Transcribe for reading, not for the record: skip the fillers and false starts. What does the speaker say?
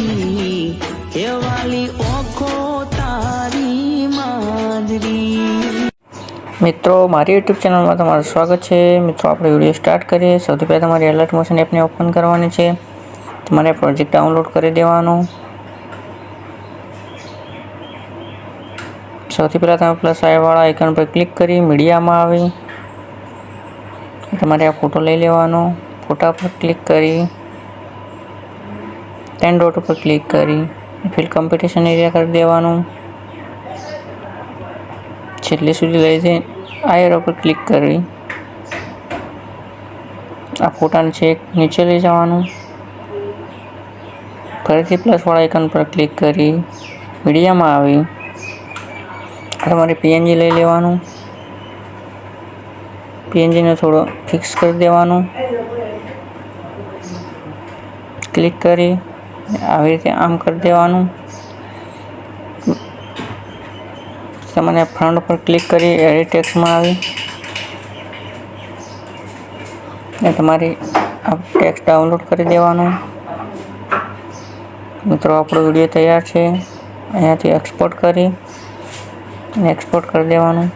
નથી એ વાલી ઓખો તારી માદરી। મિત્રો મારી યુટ્યુબ ચેનલમાં તમારું સ્વાગત છે। મિત્રો આપણે વિડીયો સ્ટાર્ટ કરીએ। સૌથી પહેલાં તમારી એલર્ટ મોશન એપને ઓપન કરવાની છે। તમારે પ્રોજેક્ટ ડાઉનલોડ કરી દેવાનો। સૌથી પહેલાં તમે પ્લસ વાળા આઇકન પર ક્લિક કરી મીડિયામાં આવી તમારે આ ફોટો લઈ લેવાનો। ફોટા પર ક્લિક કરી 10 ડોટ ઉપર ક્લિક કરી ફિલ કોમ્પિટિશન એરિયા કરી દેવાનું। છેલ્લે સુધી લઈ જઈ આ એરો પર ક્લિક કરી આ ફોટાને છેક નીચે લઈ જવાનું। ફરીથી પ્લસ વાળા આઇકન પર ક્લિક કરી મીડિયામાં આવી તમારે પીએનજી લઈ લેવાનું। પીએનજીને થોડો ફિક્સ કરી દેવાનું। ક્લિક કરી આવી રીતે આમ કરી દેવાનું। તમારે ફ્રન્ટ પર ક્લિક કરી એડિટ ટેક્સ્ટમાં આવી ને તમારી આ ટેક્સ્ટ ડાઉનલોડ કરી દેવાનું। મિત્રો આપણો વિડીયો તૈયાર છે। અહીંયાથી એક્સપોર્ટ કરી અને એક્સપોર્ટ કરી દેવાનું।